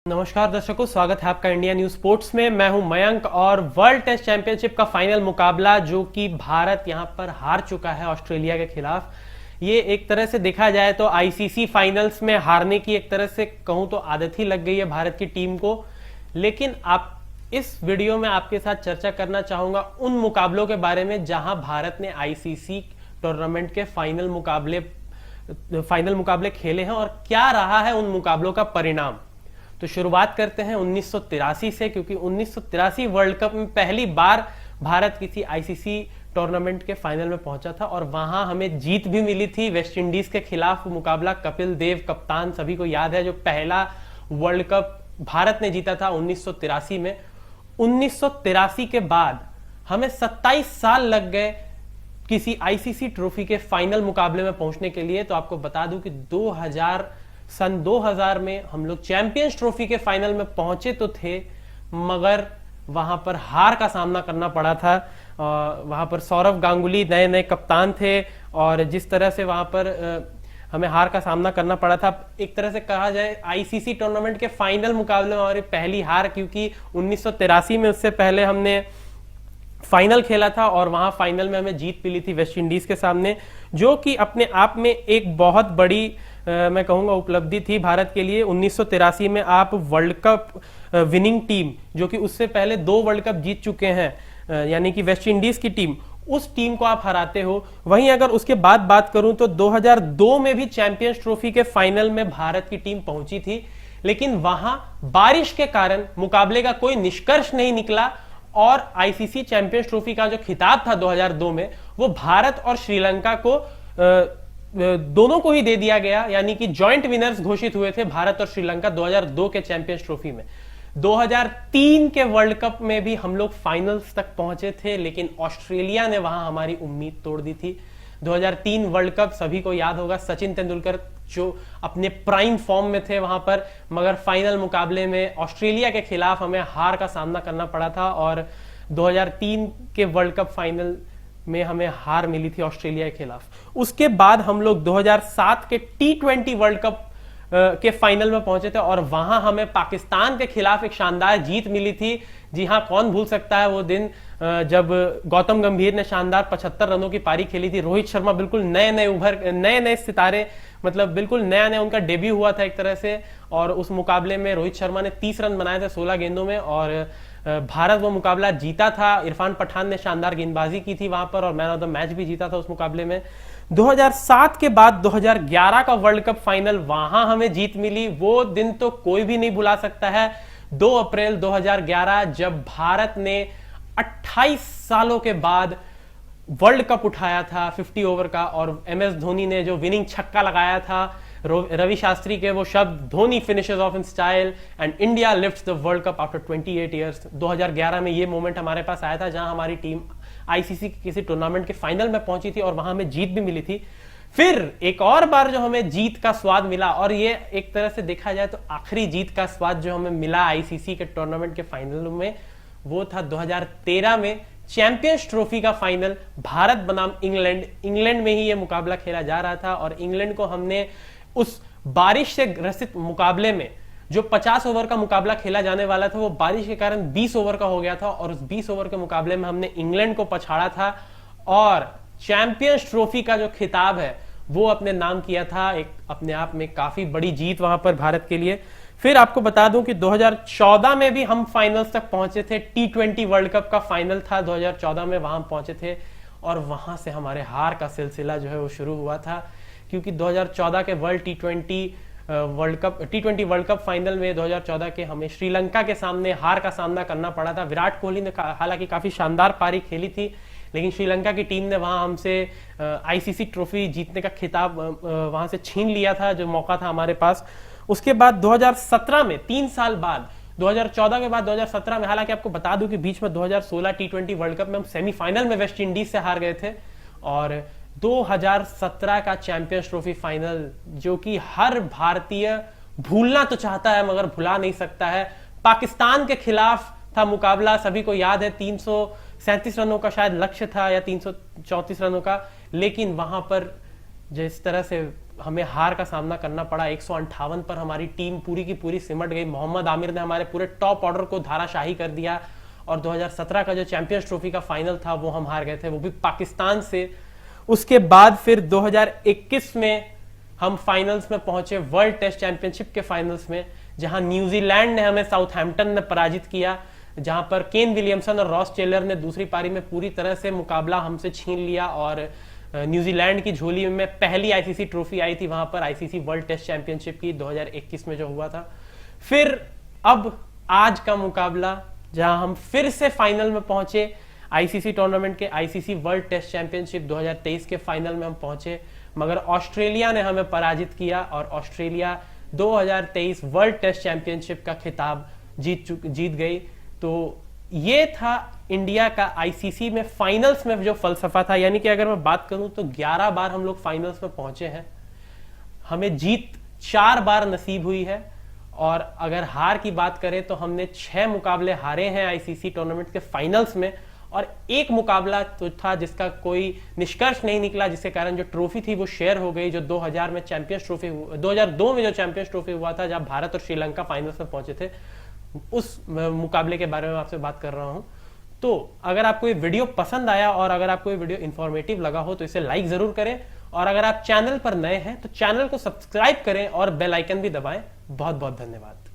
नमस्कार दर्शकों, स्वागत है आपका इंडिया न्यूज स्पोर्ट्स में। मैं हूं मयंक और वर्ल्ड टेस्ट चैंपियनशिप का फाइनल मुकाबला जो कि भारत यहां पर हार चुका है ऑस्ट्रेलिया के खिलाफ, ये एक तरह से देखा जाए तो आईसीसी फाइनल्स में हारने की एक तरह से कहूं तो आदत ही लग गई है भारत की टीम को। लेकिन आप इस वीडियो में आपके साथ चर्चा करना चाहूंगा उन मुकाबलों के बारे में जहां भारत ने आईसीसी टूर्नामेंट के फाइनल मुकाबले खेले हैं और क्या रहा है उन मुकाबलों का परिणाम। तो शुरुआत करते हैं 1983 से, क्योंकि 1983 वर्ल्ड कप में पहली बार भारत किसी आईसीसी टूर्नामेंट के फाइनल में पहुंचा था और वहां हमें जीत भी मिली थी वेस्ट इंडीज के खिलाफ। मुकाबला कपिल देव कप्तान, सभी को याद है, जो पहला वर्ल्ड कप भारत ने जीता था 1983 में। 1983 के बाद हमें 27 साल लग गए किसी आईसीसी ट्रॉफी के फाइनल मुकाबले में पहुंचने के लिए। तो आपको बता दूं कि सन 2000 में हम लोग चैंपियंस ट्रॉफी के फाइनल में पहुंचे तो थे, मगर वहां पर हार का सामना करना पड़ा था। वहां पर सौरव गांगुली नए नए कप्तान थे और जिस तरह से वहां पर हमें हार का सामना करना पड़ा था, एक तरह से कहा जाए आईसीसी टूर्नामेंट के फाइनल मुकाबले में हमारी पहली हार, क्योंकि 1983 में उससे पहले हमने फाइनल खेला था और वहां फाइनल में हमें जीत मिली थी वेस्ट इंडीज के सामने, जो कि अपने आप में एक बहुत बड़ी मैं कहूंगा उपलब्धि थी भारत के लिए। 1983 में आप वर्ल्ड कप विनिंग टीम, जो कि उससे पहले 2 वर्ल्ड कप जीत चुके हैं, यानी कि वेस्ट इंडीज की टीम, उस टीम को आप हराते हो। वहीं अगर उसके बाद बात करूं तो 2002 में भी चैंपियंस ट्रॉफी के फाइनल में भारत की टीम पहुंची थी, लेकिन वहां बारिश के कारण मुकाबले का कोई निष्कर्ष नहीं निकला और आईसीसी चैंपियंस ट्रॉफी का जो खिताब था 2002 में, वो भारत और श्रीलंका को दोनों को ही दे दिया गया, यानी कि जॉइंट विनर्स घोषित हुए थे भारत और श्रीलंका 2002 के चैंपियंस ट्रॉफी में। 2003 के वर्ल्ड कप में भी हम लोग फाइनल्स तक पहुंचे थे, लेकिन ऑस्ट्रेलिया ने वहां हमारी उम्मीद तोड़ दी थी। 2003 वर्ल्ड कप सभी को याद होगा, सचिन तेंदुलकर जो अपने प्राइम फॉर्म में थे वहां पर, मगर फाइनल मुकाबले में ऑस्ट्रेलिया के खिलाफ हमें हार का सामना करना पड़ा था और 2003 के वर्ल्ड कप फाइनल में हमें हार मिली थी ऑस्ट्रेलिया के खिलाफ। उसके बाद हम लोग 2007 के T20 वर्ल्ड कप के फाइनल में पहुंचे थे और वहां हमें पाकिस्तान के खिलाफ एक शानदार जीत मिली थी। जी हां, कौन भूल सकता है वो दिन जब गौतम गंभीर ने शानदार 75 रनों की पारी खेली थी। रोहित शर्मा बिल्कुल नए सितारे, मतलब बिल्कुल नया उनका डेब्यू हुआ था एक तरह से, और उस मुकाबले में रोहित शर्मा ने 30 रन बनाए थे 16 गेंदों में और भारत वो मुकाबला जीता था। इरफान पठान ने शानदार गेंदबाजी की थी वहां पर और मैन ऑफ द मैच भी जीता था उस मुकाबले में। 2007 के बाद 2011 का वर्ल्ड कप फाइनल, वहां हमें जीत मिली। वो दिन तो कोई भी नहीं भुला सकता है, 2 अप्रैल 2011, जब भारत ने 28 सालों के बाद वर्ल्ड कप उठाया था 50 ओवर का, और एमएस धोनी ने जो विनिंग छक्का लगाया था, रवि शास्त्री के वो शब्द, Dhoni finishes of in style and India lifts the world cup after 28 years. 2011 में ये मोमेंट हमारे पास आया था जहां हमारी टीम आईसीसी के किसी टूर्नामेंट के फाइनल में पहुंची थी और वहां हमें जीत भी मिली थी। फिर एक और बार जो हमें जीत का स्वाद मिला, और ये एक तरह से देखा जाए तो आखिरी जीत का स्वाद जो हमें मिला आईसीसी के टूर्नामेंट के फाइनल में, वो था 2013 में चैंपियंस ट्रॉफी का फाइनल। भारत बनाम इंग्लैंड में ही ये मुकाबला खेला जा रहा था और इंग्लैंड को हमने उस बारिश से ग्रसित मुकाबले में, जो 50 ओवर का मुकाबला खेला जाने वाला था, वो बारिश के कारण 20 ओवर का हो गया था और उस 20 ओवर के मुकाबले में हमने इंग्लैंड को पछाड़ा था और चैंपियंस ट्रॉफी का जो खिताब है वो अपने नाम किया था। एक अपने आप में काफी बड़ी जीत वहां पर भारत के लिए। फिर आपको बता दूं कि 2014 में भी हम फाइनल्स तक पहुंचे थे। T20 वर्ल्ड कप का फाइनल था 2014 में, वहां पहुंचे थे और वहां से हमारे हार का सिलसिला जो है वो शुरू हुआ था, क्योंकि 2014 के T20 वर्ल्ड कप फाइनल में 2014 के हमें श्रीलंका के सामने हार का सामना करना पड़ा था। विराट कोहली ने हालांकि काफी शानदार पारी खेली थी, लेकिन श्रीलंका की टीम ने वहां हमसे आईसीसी ट्रॉफी जीतने का खिताब वहां से छीन लिया था, जो मौका था हमारे पास। उसके बाद 2017 में, 3 साल बाद, 2014 के बाद 2017 में, हालांकि आपको बता दूं कि बीच में 2016 T20 वर्ल्ड कप में हम सेमीफाइनल में वेस्ट इंडीज से हार गए थे, और 2017 का चैंपियंस ट्रॉफी फाइनल, जो कि हर भारतीय भूलना तो चाहता है मगर भुला नहीं सकता है, पाकिस्तान के खिलाफ था मुकाबला। सभी को याद है 337 रनों का शायद लक्ष्य था या 334 रनों का, लेकिन वहां पर जिस तरह से हमें हार का सामना करना पड़ा। 158 पर हमारी टीम पूरी की पूरी सिमट गई। मोहम्मद आमिर ने हमारे पूरे टॉप ऑर्डर को धाराशाही कर दिया और 2017 का जो चैंपियंस ट्रॉफी का फाइनल था वो हम हार गए थे, वो भी पाकिस्तान से। उसके बाद फिर 2021 में हम फाइनल्स में पहुंचे, वर्ल्ड टेस्ट चैंपियनशिप के फाइनल्स में, जहां न्यूजीलैंड ने हमें साउथहैम्पटन में पराजित किया, जहां पर केन विलियमसन और रॉस टेलर ने दूसरी पारी में पूरी तरह से मुकाबला हमसे छीन लिया और न्यूजीलैंड की झोली में पहली आईसीसी ट्रॉफी आई थी वहां पर, आईसीसी वर्ल्ड टेस्ट चैंपियनशिप की 2021 में जो हुआ था। फिर अब आज का मुकाबला जहां हम फिर से फाइनल में पहुंचे, आईसीसी टूर्नामेंट के आईसीसी वर्ल्ड टेस्ट चैंपियनशिप 2023 के फाइनल में हम पहुंचे, मगर ऑस्ट्रेलिया ने हमें पराजित किया और ऑस्ट्रेलिया 2023 वर्ल्ड टेस्ट चैंपियनशिप का खिताब जीत गई। तो ये था इंडिया का आईसीसी में फाइनल्स में जो फलसफा था। यानी कि अगर मैं बात करूं तो 11 बार हम लोग फाइनल्स में पहुंचे हैं, हमें जीत 4 बार नसीब हुई है। और अगर हार की बात करें तो हमने 6 मुकाबले हारे हैं आईसीसी टूर्नामेंट के फाइनल्स में, और एक मुकाबला तो था जिसका कोई निष्कर्ष नहीं निकला, जिसके कारण जो ट्रॉफी थी वो शेयर हो गई, जो 2000 में चैंपियंस ट्रॉफी 2002 में जो चैंपियंस ट्रॉफी हुआ था जब भारत और श्रीलंका फाइनल्स में पहुंचे थे, उस मुकाबले के बारे में आपसे बात कर रहा हूं। तो अगर आपको ये वीडियो पसंद आया और अगर आपको ये वीडियो इंफॉर्मेटिव लगा हो तो इसे लाइक जरूर करें, और अगर आप चैनल पर नए हैं तो चैनल को सब्सक्राइब करें और बेल आइकन भी दबाएं। बहुत बहुत धन्यवाद।